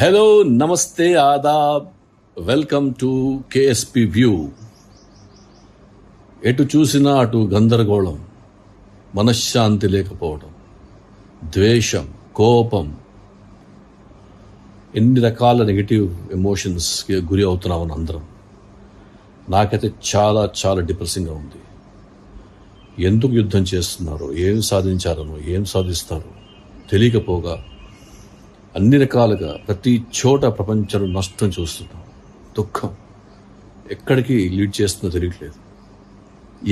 Hello, నమస్తే, Aadab, welcome to KSP view. ఎటు చూసినా అటు గందరగోళం, మనశ్శాంతి లేకపోవడం, ద్వేషం, కోపం, ఎన్ని రకాల నెగిటివ్ ఎమోషన్స్కి గురి అవుతున్నామని అందరం. నాకైతే చాలా చాలా డిప్రెసింగ్గా ఉంది. ఎందుకు యుద్ధం చేస్తున్నారో, ఏం సాధించారనో, ఏం సాధిస్తారో తెలియకపోగా అన్ని రకాలుగా ప్రతి చోట ప్రపంచంలో నష్టం చూస్తున్నాం. దుఃఖం ఎక్కడికి లీడ్ చేస్తుందో తెలియట్లేదు,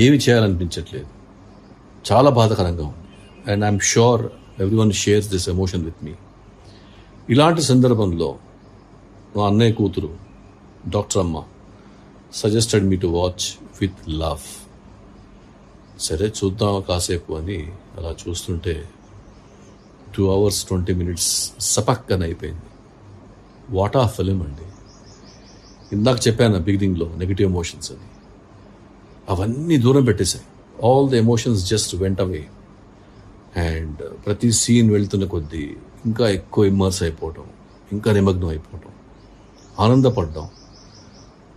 ఏమి చేయాలనిపించట్లేదు. చాలా బాధాకరంగా ఉంది. And I'm sure everyone shares this emotion with me. ఇలాంటి సందర్భంలో మా అన్నయ్య కూతురు డాక్టర్ అమ్మ suggested me to watch with love. సరే చూద్దాం కాసేపు అని అలా చూస్తుంటే 2 hours 20 minutes సపక్కన అయిపోయింది. వాట్ ఆ ఫిలిం అండి. ఇందాక చెప్పాను బిగినింగ్లో నెగిటివ్ ఎమోషన్స్ అని, అవన్నీ దూరం పెట్టేశాయి. All the emotions just went away. అండ్ ప్రతి సీన్ వెళ్తున్న కొద్దీ ఇంకా ఎక్కువ ఇమ్మర్స్ అయిపోవటం, ఇంకా నిమగ్నం అయిపోవటం, ఆనందపడ్డాం.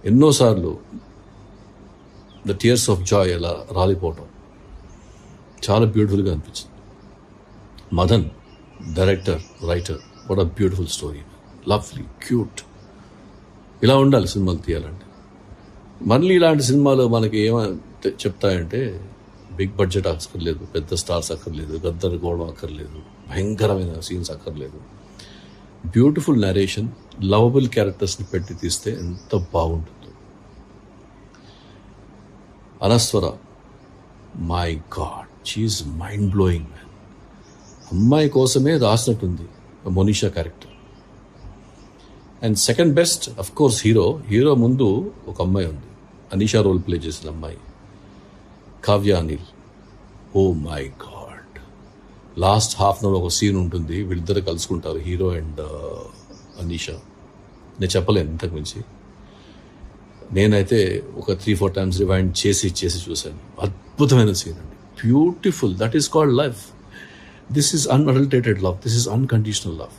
ఎన్నోసార్లు ద టీయర్స్ ఆఫ్ జాయ్ అలా రాలిపోవటం చాలా బ్యూటిఫుల్గా అనిపించింది. Madan director, writer, what a beautiful story, lovely, cute. ఇలా ఉండాలి సినిమాలు తీయాలంటే. మళ్ళీ ఇలాంటి సినిమాలు మనకి చెప్తాయంటే బిగ్ బడ్జెట్ అక్కర్లేదు, పెద్ద స్టార్స్ అక్కర్లేదు, గద్దరగోళం అక్కర్లేదు, భయంకరమైన సీన్స్ అక్కర్లేదు. బ్యూటిఫుల్ నరేషన్, లవబుల్ క్యారెక్టర్స్ని పెట్టి తీస్తే ఎంత బాగుంటుందో. Anaswara, my god, she's mind blowing man. అమ్మాయి కోసమే రాసినట్టుంది Monisha character. And second best of course hero ముందు ఒక అమ్మాయి ఉంది, అనీషా రోల్ ప్లే చేసిన అమ్మాయి, Kavya Anil. Oh my god, last half an hour ఒక సీన్ ఉంటుంది, వీళ్ళిద్దరు కలుసుకుంటారు, హీరో అండ్ అనీషా. నేను చెప్పలేను ఇంతకు మించి. నేనైతే ఒక 3-4 times రివైండ్ చేసి చూశాను. అద్భుతమైన సీన్ అండి, beautiful. That is called love. This is unadulterated love, this is unconditional love.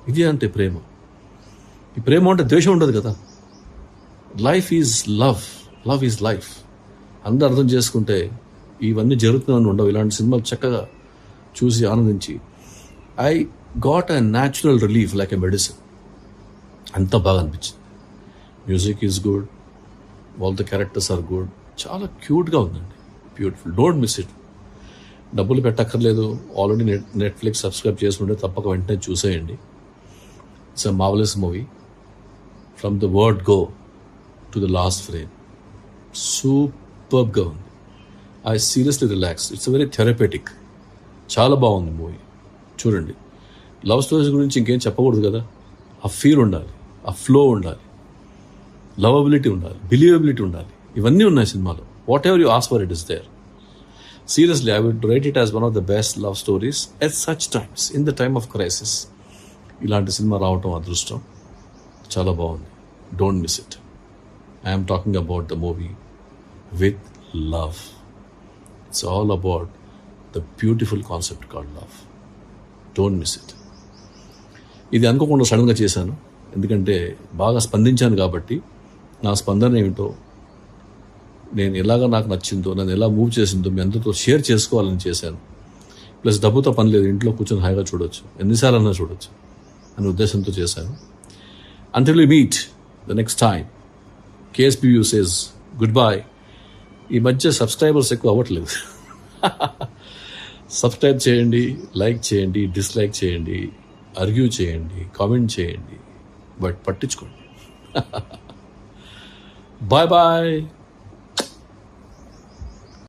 ఇది అంటే ప్రేమ. ఈ ప్రేమ అంటే ద్వేషం ఉండదు కదా. Life is love, love is life. అందరూ అర్థం చేసుకుంటే ఇవన్నీ జరుగుతున్నాయని ఉండవు. ఇలాంటి సినిమాలు చక్కగా చూసి ఆనందించి I got a natural relief like a medicine. అంత బాగా అనిపించింది. Music is good, all the characters are good. చాలా క్యూట్గా ఉందండి, బ్యూటిఫుల్. Don't miss it. డబ్బులు పెట్టక్కర్లేదు, ఆల్రెడీ నెట్ఫ్లిక్స్ సబ్స్క్రైబ్ చేసుకుంటే తప్పక వెంటనే చూసేయండి. It's a marvellous movie. From the word go to the last frame, సూపర్గా ఉంది. I seriously relax. It's very therapeutic. చాలా బాగుంది మూవీ, చూడండి. లవ్ స్టోరీస్ గురించి ఇంకేం చెప్పకూడదు కదా. ఆ ఫీల్ ఉండాలి, ఆ ఫ్లో ఉండాలి, లవబిలిటీ ఉండాలి, బిలీవబిలిటీ ఉండాలి. ఇవన్నీ ఉన్నాయి సినిమాలో. Whatever you ask for, it is there. Seriously, I would rate it as one of the best love stories at such times, in the time of crisis. ఇలాంటి cinema రావటం అదృష్టం. చాలా బాగుంది. Don't miss it. I'm talking about the movie with love. It's all about the beautiful concept called love. Don't miss it. ఇది అనుకోకుండా సడన్గా చేశాను, ఎందుకంటే బాగా స్పందించాను కాబట్టి నా స్పందన ఏమిటో, నేను ఎలాగా నాకు నచ్చిందో, నన్ను ఎలా మూవ్ చేసిందో మీ అందరితో షేర్ చేసుకోవాలని చేశాను. ప్లస్ డబ్బుతో పని లేదు, ఇంట్లో కూర్చొని హాయిగా చూడొచ్చు, ఎన్నిసార్లన్నా చూడొచ్చు అనే ఉద్దేశంతో చేశాను. Until we meet the next time, KSPU says goodbye. ఈ మధ్య సబ్స్క్రైబర్స్ ఎక్కువ అవ్వట్లేదు. సబ్స్క్రైబ్ చేయండి, లైక్ చేయండి, డిస్లైక్ చేయండి, ఆర్గ్యూ చేయండి, కామెంట్ చేయండి, బట్ పట్టించుకోండి. Bye bye.